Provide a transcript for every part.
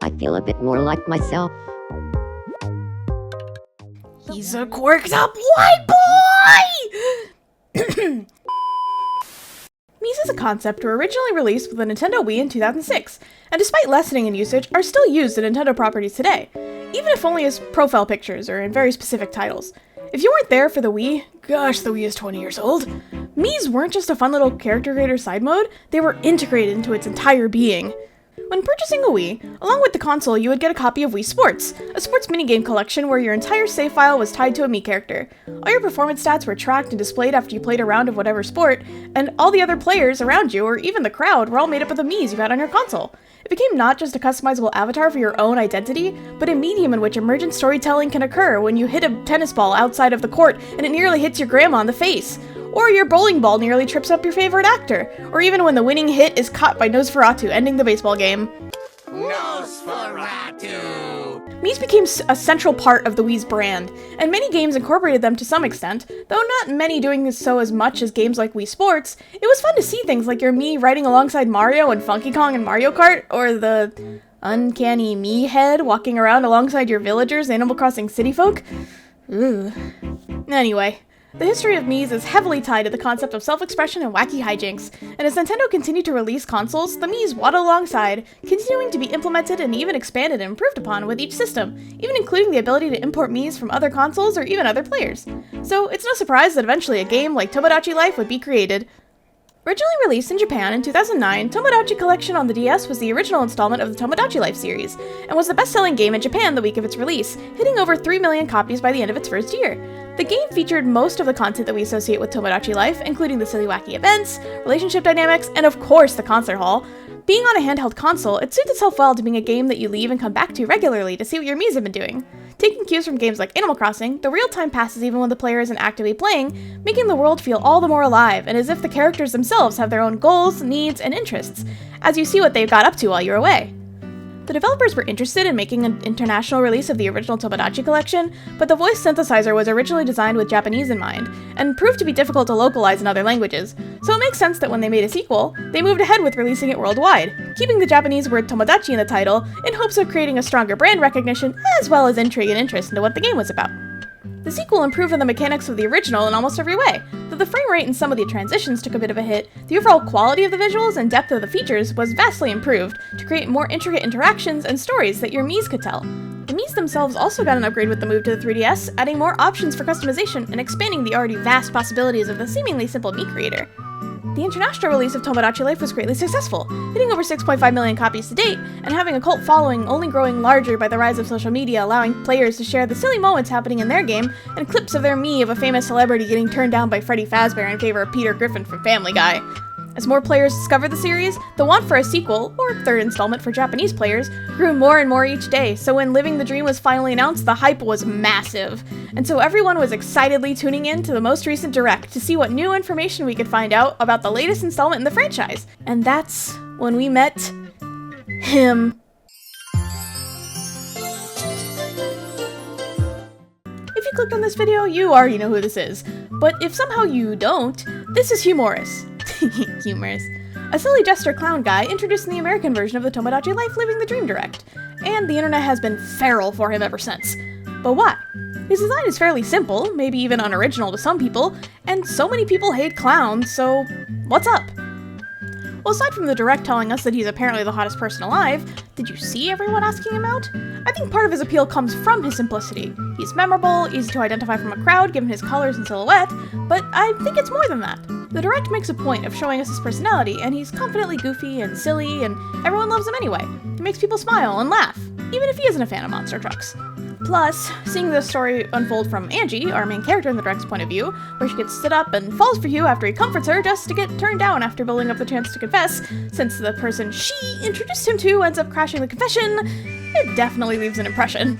I feel a bit more like myself. He's a quirked up white boy! Miis as a concept were originally released with the Nintendo Wii in 2006, and despite lessening in usage, are still used in Nintendo properties today, even if only as profile pictures or in very specific titles. If you weren't there for the Wii, gosh, the Wii is 20 years old, Miis weren't just a fun little character creator side mode, they were integrated into its entire being. When purchasing a Wii, along with the console, you would get a copy of Wii Sports, a sports minigame collection where your entire save file was tied to a Mii character. All your performance stats were tracked and displayed after you played a round of whatever sport, and all the other players around you, or even the crowd, were all made up of the Miis you had on your console. It became not just a customizable avatar for your own identity, but a medium in which emergent storytelling can occur when you hit a tennis ball outside of the court and it nearly hits your grandma in the face. Or your bowling ball nearly trips up your favorite actor, or even when the winning hit is caught by Nosferatu, ending the baseball game. Nosferatu! Miis became a central part of the Wii's brand, and many games incorporated them to some extent, though not many doing so as much as games like Wii Sports. It was fun to see things like your Mii riding alongside Mario and Funky Kong in Mario Kart, or the uncanny Mii head walking around alongside your villagers, Animal Crossing City Folk. Ugh. Anyway. The history of Miis is heavily tied to the concept of self-expression and wacky hijinks, and as Nintendo continued to release consoles, the Miis waddle alongside, continuing to be implemented and even expanded and improved upon with each system, even including the ability to import Miis from other consoles or even other players. So it's no surprise that eventually a game like Tomodachi Life would be created. Originally released in Japan in 2009, Tomodachi Collection on the DS was the original installment of the Tomodachi Life series, and was the best-selling game in Japan the week of its release, hitting over 3 million copies by the end of its first year. The game featured most of the content that we associate with Tomodachi Life, including the silly wacky events, relationship dynamics, and of course the concert hall. Being on a handheld console, it suits itself well to being a game that you leave and come back to regularly to see what your Miis have been doing. Taking cues from games like Animal Crossing, the real time passes even when the player isn't actively playing, making the world feel all the more alive, and as if the characters themselves have their own goals, needs, and interests, as you see what they've got up to while you're away. The developers were interested in making an international release of the original Tomodachi collection, but the voice synthesizer was originally designed with Japanese in mind, and proved to be difficult to localize in other languages, so it makes sense that when they made a sequel, they moved ahead with releasing it worldwide, keeping the Japanese word Tomodachi in the title, in hopes of creating a stronger brand recognition, as well as intrigue and interest into what the game was about. The sequel improved on the mechanics of the original in almost every way. Though the frame rate and some of the transitions took a bit of a hit, the overall quality of the visuals and depth of the features was vastly improved to create more intricate interactions and stories that your Miis could tell. The Miis themselves also got an upgrade with the move to the 3DS, adding more options for customization and expanding the already vast possibilities of the seemingly simple Mii creator. The international release of Tomodachi Life was greatly successful, hitting over 6.5 million copies to date, and having a cult following only growing larger by the rise of social media, allowing players to share the silly moments happening in their game, and clips of their Mii of a famous celebrity getting turned down by Freddy Fazbear in favor of Peter Griffin from Family Guy. As more players discovered the series, the want for a sequel, or third installment for Japanese players, grew more and more each day, so when Living the Dream was finally announced, the hype was massive. And so everyone was excitedly tuning in to the most recent Direct to see what new information we could find out about the latest installment in the franchise. And that's when we met him. If you clicked on this video, you already know who this is. But if somehow you don't, this is Hugh Morris. Hugh Morris. A silly jester clown guy introduced in the American version of the Tomodachi Life Living the Dream Direct. And the internet has been feral for him ever since. But why? His design is fairly simple, maybe even unoriginal to some people, and so many people hate clowns, so what's up? Well, aside from the Direct telling us that he's apparently the hottest person alive, did you see everyone asking him out? I think part of his appeal comes from his simplicity. He's memorable, easy to identify from a crowd given his colors and silhouette, but I think it's more than that. The Direct makes a point of showing us his personality, and he's confidently goofy and silly, and everyone loves him anyway. He makes people smile and laugh, even if he isn't a fan of monster trucks. Plus, seeing the story unfold from Angie, our main character in the Direct's point of view, where she gets stood up and falls for Hugh after he comforts her just to get turned down after building up the chance to confess, since the person she introduced him to ends up crashing the confession, it definitely leaves an impression.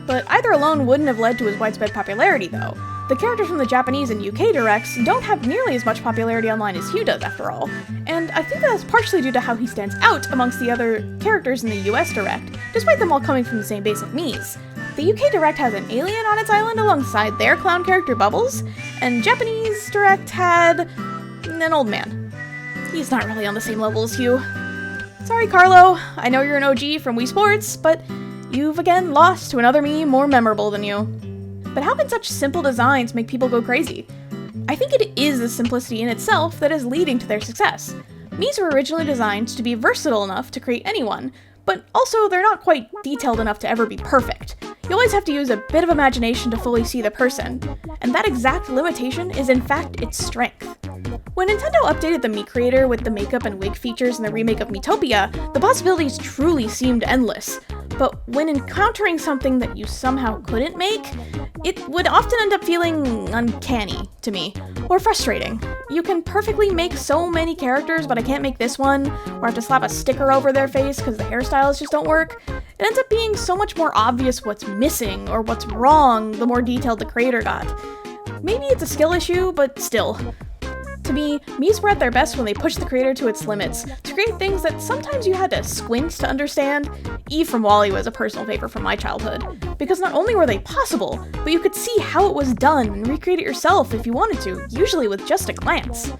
But either alone wouldn't have led to his widespread popularity, though. The characters from the Japanese and UK Directs don't have nearly as much popularity online as Hugh does, after all, and I think that's partially due to how he stands out amongst the other characters in the US Direct, despite them all coming from the same base of Miis. The UK Direct has an alien on its island alongside their clown character Bubbles, and Japanese Direct had an old man. He's not really on the same level as Hugh. Sorry, Carlo, I know you're an OG from Wii Sports, but you've again lost to another me more memorable than you. But how can such simple designs make people go crazy? I think it is the simplicity in itself that is leading to their success. Miis were originally designed to be versatile enough to create anyone, but also they're not quite detailed enough to ever be perfect. You always have to use a bit of imagination to fully see the person, and that exact limitation is in fact its strength. When Nintendo updated the Mii creator with the makeup and wig features in the remake of Miitopia, the possibilities truly seemed endless. But when encountering something that you somehow couldn't make, it would often end up feeling uncanny to me, or frustrating. You can perfectly make so many characters, but I can't make this one, or I have to slap a sticker over their face because the hairstyles just don't work. It ends up being so much more obvious what's missing or what's wrong the more detailed the creator got. Maybe it's a skill issue, but still. To me, Miis were at their best when they pushed the creator to its limits, to create things that sometimes you had to squint to understand. Eve from WALL-E was a personal favorite from my childhood, because not only were they possible, but you could see how it was done and recreate it yourself if you wanted to, usually with just a glance.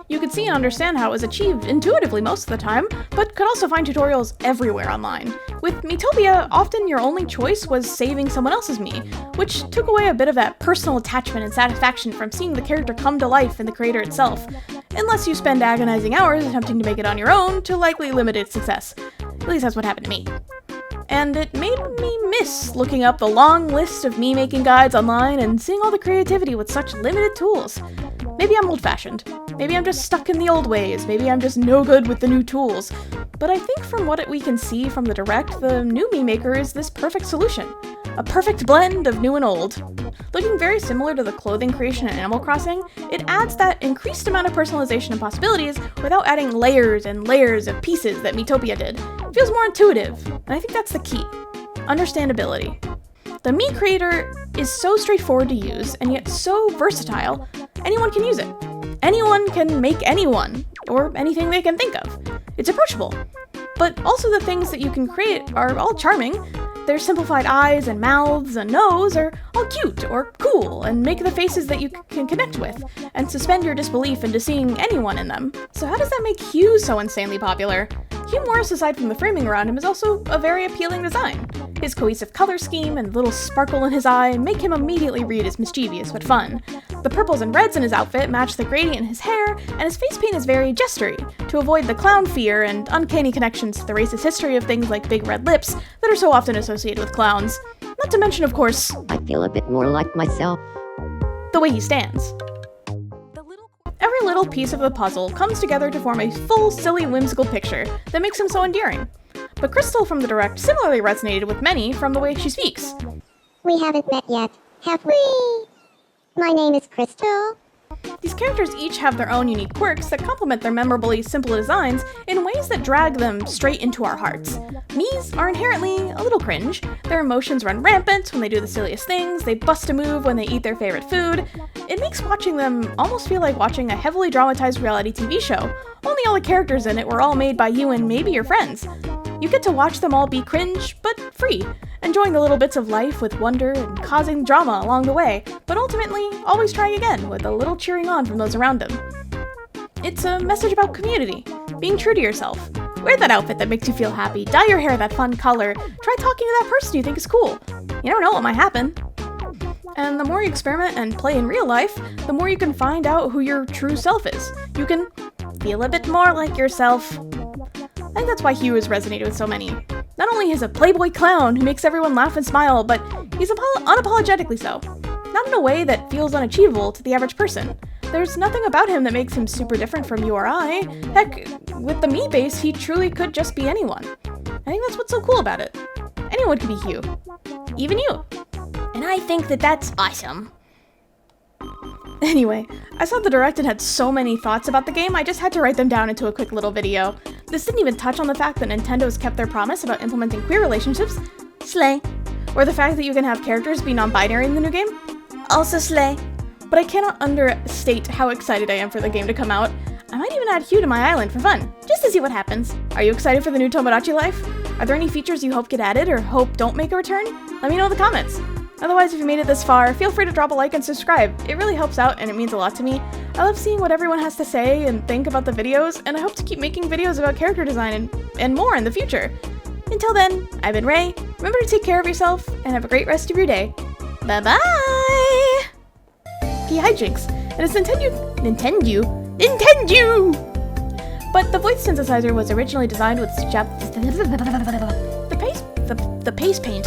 You could see and understand how it was achieved intuitively most of the time, but could also find tutorials everywhere online. With Miitopia, often your only choice was saving someone else's Mii, which took away a bit of that personal attachment and satisfaction from seeing the character come to life in the creator itself, unless you spend agonizing hours attempting to make it on your own to likely limited success. At least that's what happened to me. And it made me miss looking up the long list of Mii making guides online and seeing all the creativity with such limited tools. Maybe I'm old-fashioned. Maybe I'm just stuck in the old ways. Maybe I'm just no good with the new tools. But I think from what we can see from the Direct, the new Mii Maker is this perfect solution. A perfect blend of new and old. Looking very similar to the clothing creation in Animal Crossing, it adds that increased amount of personalization and possibilities without adding layers and layers of pieces that Miitopia did. It feels more intuitive, and I think that's the key. Understandability. The Mii creator is so straightforward to use, and yet so versatile, anyone can use it. Anyone can make anyone, or anything they can think of. It's approachable. But also the things that you can create are all charming. Their simplified eyes and mouths and nose are all cute or cool and make the faces that you can connect with, and suspend your disbelief into seeing anyone in them. So how does that make Hugh so insanely popular? Hugh Morris, aside from the framing around him, is also a very appealing design. His cohesive color scheme and little sparkle in his eye make him immediately read as mischievous but fun. The purples and reds in his outfit match the gradient in his hair, and his face paint is very gestury, to avoid the clown fear and uncanny connections to the racist history of things like big red lips that are so often associated with clowns. Not to mention, of course, I feel a bit more like myself. the way he stands. Every little piece of the puzzle comes together to form a full, silly, whimsical picture that makes him so endearing. But Crystal from the Direct similarly resonated with many from the way she speaks. We haven't met yet, have we? My name is Crystal. These characters each have their own unique quirks that complement their memorably simple designs in ways that drag them straight into our hearts. Miis are inherently a little cringe. Their emotions run rampant when they do the silliest things, they bust a move when they eat their favorite food. It makes watching them almost feel like watching a heavily dramatized reality TV show, only all the characters in it were all made by you and maybe your friends. You get to watch them all be cringe, but free, enjoying the little bits of life with wonder and causing drama along the way, but ultimately always trying again with a little cheering on from those around them. It's a message about community, being true to yourself. Wear that outfit that makes you feel happy, dye your hair that fun color, try talking to that person you think is cool. You never know what might happen. And the more you experiment and play in real life, the more you can find out who your true self is. You can feel a bit more like yourself. I think that's why Hugh has resonated with so many. Not only is he a playboy clown who makes everyone laugh and smile, but he's unapologetically so. Not in a way that feels unachievable to the average person. There's nothing about him that makes him super different from you or I. Heck, with the Mii base, he truly could just be anyone. I think that's what's so cool about it. Anyone could be Hugh. Even you. And I think that that's awesome. Anyway, I saw the Direct and had so many thoughts about the game, I just had to write them down into a quick little video. This didn't even touch on the fact that Nintendo's kept their promise about implementing queer relationships, slay, or the fact that you can have characters be non-binary in the new game, also slay. But I cannot understate how excited I am for the game to come out. I might even add Hugh to my island for fun, just to see what happens. Are you excited for the new Tomodachi Life? Are there any features you hope get added or hope don't make a return? Let me know in the comments. Otherwise, if you made it this far, feel free to drop a like and subscribe. It really helps out and it means a lot to me. I love seeing what everyone has to say and think about the videos, and I hope to keep making videos about character design and more in the future. Until then, I've been Ray. Remember to take care of yourself and have a great rest of your day. Bye-bye! Hijinks. And it's Nintendo! But the voice synthesizer was originally designed with the paste paint.